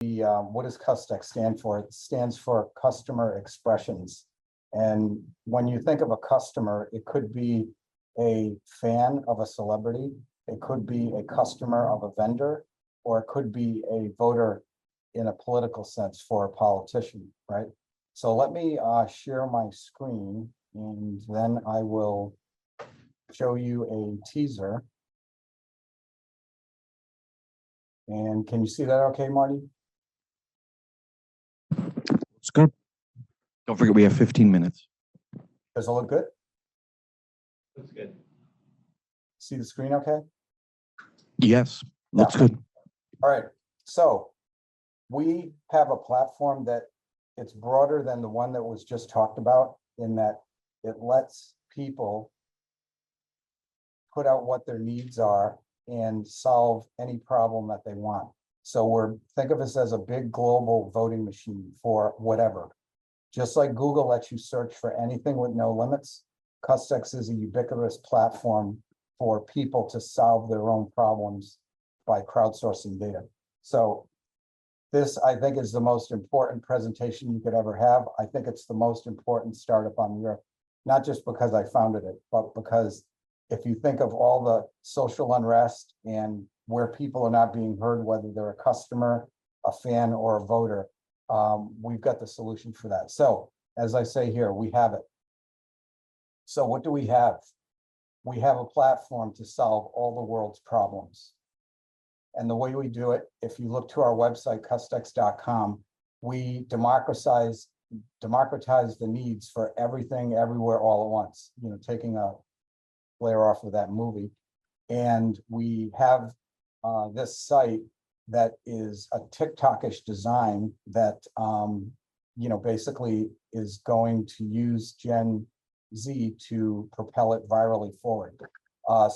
what does CustEX stand for? It stands for customer expressions. And when you think of a customer, it could be a fan of a celebrity, it could be a customer of a vendor, or it could be a voter in a political sense for a politician, right? So let me share my screen, and then I will show you a teaser. And can you see that okay, Marty? It's good. Don't forget we have 15 minutes. Does it look good? Looks good. See the screen okay? Yes, looks good. All right, so we have a platform that it's broader than the one that was just talked about, in that it lets people put out what their needs are and solve any problem that they want. So think of us as a big global voting machine for whatever. Just like Google lets you search for anything with no limits, CustEX is a ubiquitous platform for people to solve their own problems by crowdsourcing data. So this, I think, is the most important presentation you could ever have. I think it's the most important startup on the earth, not just because I founded it, but because if you think of all the social unrest and where people are not being heard, whether they're a customer, a fan, or a voter, we've got the solution for that. So as I say here, we have it. So what do we have? We have a platform to solve all the world's problems. And the way we do it, if you look to our website, CustEX.com, we democratize the needs for everything, everywhere, all at once, you know, taking a flare off of that movie. And we have this site that is a TikTok-ish design that, you know, basically is going to use Gen Z to propel it virally forward.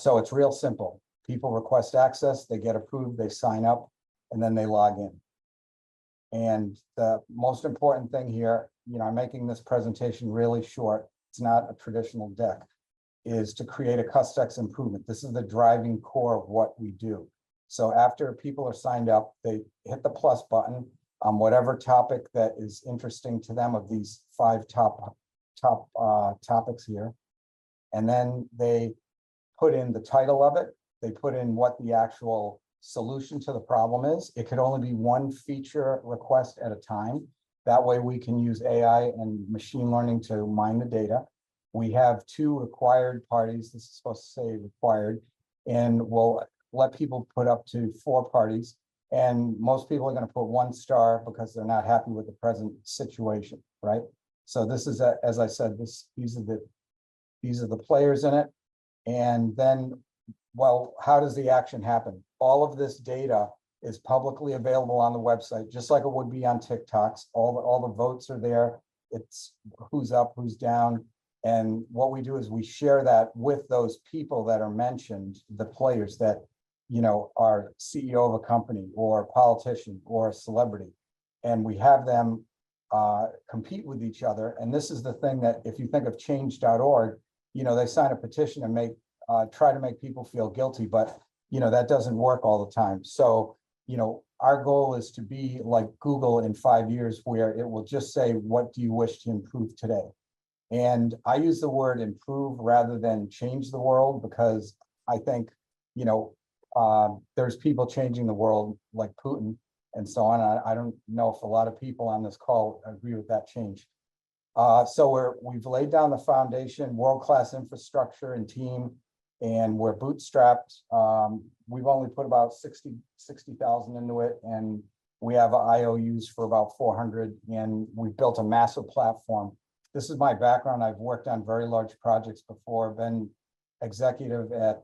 So it's real simple. People request access, they get approved, they sign up, and then they log in. And the most important thing here, you know, I'm making this presentation really short, it's not a traditional deck, is to create a CustEX improvement. This is the driving core of what we do. So after people are signed up, they hit the plus button on whatever topic that is interesting to them of these 5 top topics here. And then they put in the title of it. They put in what the actual solution to the problem is. It could only be one feature request at a time. That way we can use AI and machine learning to mine the data. We have 2 required parties. This is supposed to say required, and we'll let people put up to 4 parties. And most people are going to put 1 star because they're not happy with the present situation, right? So this is, as I said, these are the players in it. And then, well, how does the action happen? All of this data is publicly available on the website, just like it would be on TikToks. All the votes are there. It's who's up, who's down. And what we do is we share that with those people that are mentioned, the players that, you know, are CEO of a company or politician or a celebrity. And we have them compete with each other. And this is the thing that if you think of change.org, you know, they sign a petition and try to make people feel guilty, but, you know, that doesn't work all the time. So, you know, our goal is to be like Google in 5 years, where it will just say, what do you wish to improve today? And I use the word improve rather than change the world, because I think, you know, there's people changing the world like Putin and so on. I don't know if a lot of people on this call agree with that change. So we've laid down the foundation, world-class infrastructure and team, and we're bootstrapped. We've only put about 60,000 into it, and we have IOUs for about 400, and we've built a massive platform. This is my background. I've worked on very large projects before, been executive at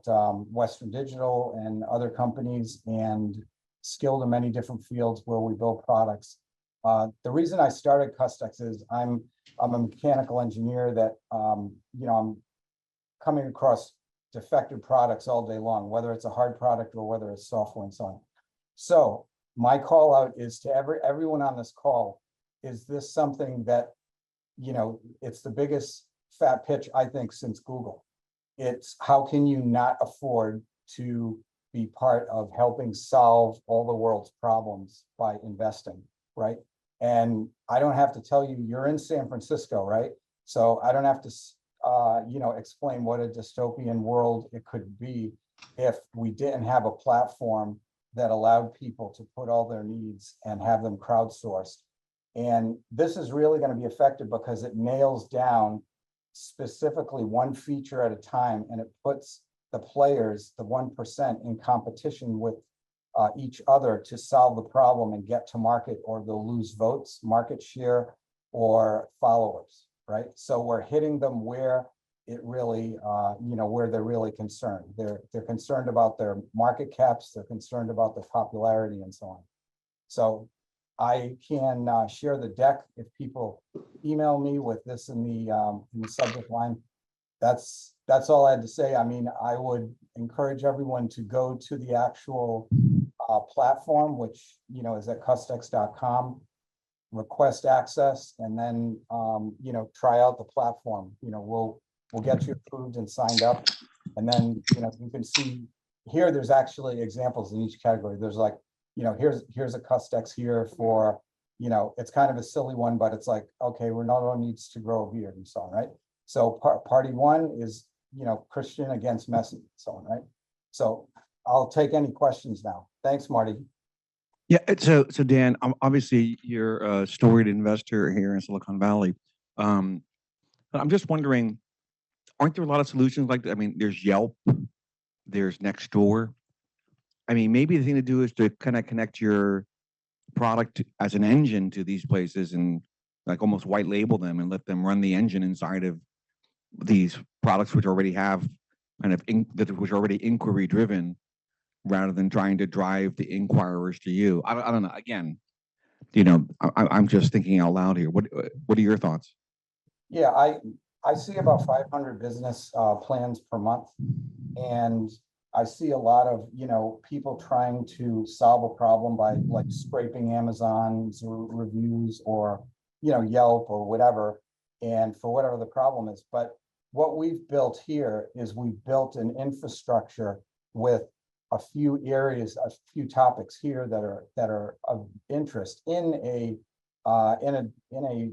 Western Digital and other companies, and skilled in many different fields where we build products. The reason I started CustEX is I'm a mechanical engineer that, you know, I'm coming across defective products all day long, whether it's a hard product or whether it's software and so on. So my call out is to everyone on this call, is this something that, you know, it's the biggest fat pitch, I think, since Google. It's how can you not afford to be part of helping solve all the world's problems by investing, right? And I don't have to tell you, you're in San Francisco, right? So I don't have to, explain what a dystopian world it could be if we didn't have a platform that allowed people to put all their needs and have them crowdsourced. And this is really going to be effective because it nails down specifically one feature at a time, and it puts the players, the 1%, in competition with each other to solve the problem and get to market, or they'll lose votes, market share, or followers, right? So we're hitting them where it really, where they're really concerned. They're concerned about their market caps, they're concerned about their popularity, and so on. So I can share the deck if people email me with this in the subject line. That's all I had to say. I mean, I would encourage everyone to go to the actual platform, which is at CustEX.com, request access, and then try out the platform. We'll get you approved and signed up, and then you can see here. There's actually examples in each category. There's like here's a CustEX here for it's kind of a silly one, but it's like, okay, Ronaldo needs to grow a beard and so on, right? So party one is Christian against Messi and so on, right? So I'll take any questions now. Thanks, Marty. Yeah, so Dan, obviously you're a storied investor here in Silicon Valley. But I'm just wondering, aren't there a lot of solutions like that? I mean, there's Yelp, there's Nextdoor. I mean, maybe the thing to do is to kind of connect your product as an engine to these places and like almost white label them and let them run the engine inside of these products which already have kind of which are already inquiry driven, rather than trying to drive the inquirers to you. I don't know. Again, I'm just thinking out loud here. What are your thoughts? Yeah, I see about 500 business plans per month, and I see a lot of people trying to solve a problem by like scraping Amazon's reviews or Yelp or whatever, and for whatever the problem is. But what we've built here is we've built an infrastructure with a few areas, a few topics here that are of interest in a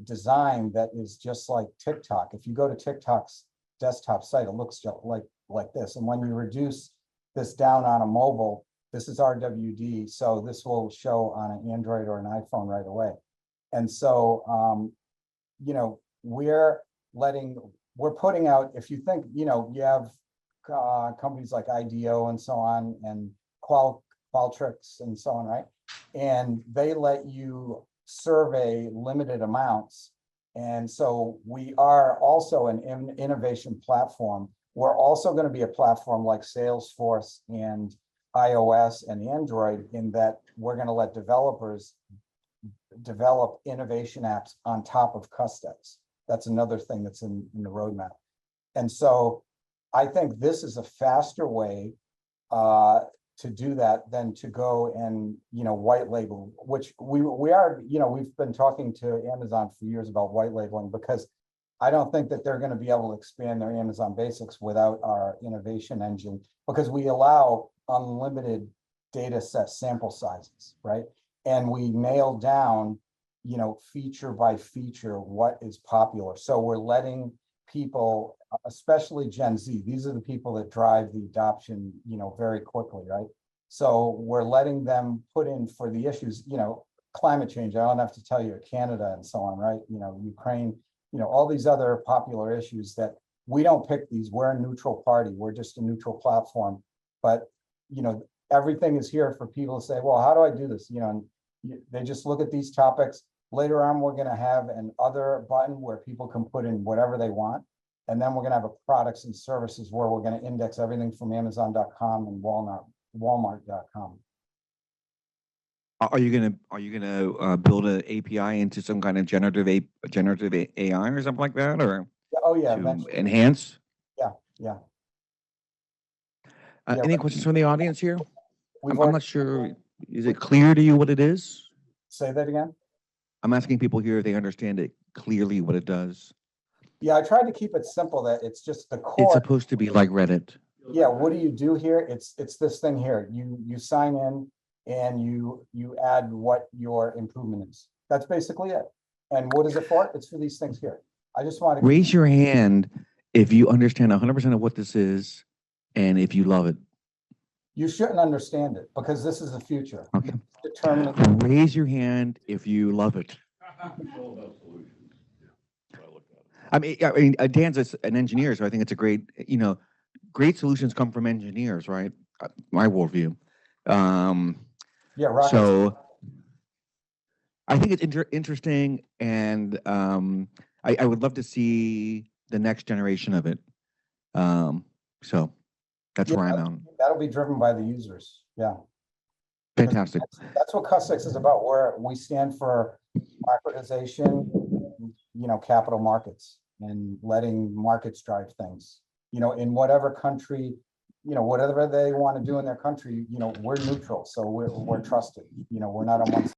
design that is just like TikTok. If you go to TikTok's desktop site, it looks just like this. And when you reduce this down on a mobile, this is RWD, so this will show on an Android or an iPhone right away. And so we're putting out, if you think you have companies like IDEO and so on, and Qualtrics and so on, right? And they let you survey limited amounts. And so we are also an innovation platform. We're also going to be a platform like Salesforce and iOS and Android, in that we're going to let developers develop innovation apps on top of CustEX. That's another thing that's in the roadmap. And so I think this is a faster way to do that than to go and white label, which we are. We've been talking to Amazon for years about white labeling, because I don't think that they're going to be able to expand their Amazon Basics without our innovation engine, because we allow unlimited data set sample sizes, right? And we nail down, feature by feature, what is popular. So we're letting people, especially Gen Z, these are the people that drive the adoption, very quickly, right? So we're letting them put in for the issues, climate change. I don't have to tell you, Canada and so on, right? Ukraine, all these other popular issues that we don't pick these. We're a neutral party. We're just a neutral platform. But, everything is here for people to say, well, how do I do this? And they just look at these topics. Later on, we're going to have an other button where people can put in whatever they want. And then we're going to have a products and services where we're going to index everything from Amazon.com and Walmart.com. Are you gonna build an API into some kind of generative AI or something like that, or Oh yeah, to enhance? Yeah. Any questions from the audience here? I'm already, not sure. Is it clear to you what it is? say that again. I'm asking people here if they understand it clearly what it does. Yeah, I tried to keep it simple, that it's just the core. It's supposed to be like Reddit. Yeah, what do you do here? It's this thing here. You sign in and you add what your improvement is. That's basically it. And what is it for? It's for these things here. I just want to, Raise your hand if you understand 100% of what this is and if you love it. you shouldn't understand it because this is the future. Okay. Determining, Raise your hand if you love it. I mean, Dan's an engineer, so I think it's a great, great solutions come from engineers, right? My worldview. yeah, right. So I think it's interesting, and I would love to see the next generation of it. So that's where I'm at. That'll be driven by the users. Yeah. Fantastic. That's what CustEX is about, where we stand for democratization, capital markets and letting markets drive things, in whatever country, whatever they want to do in their country, we're neutral. So we're trusted, we're not on one side.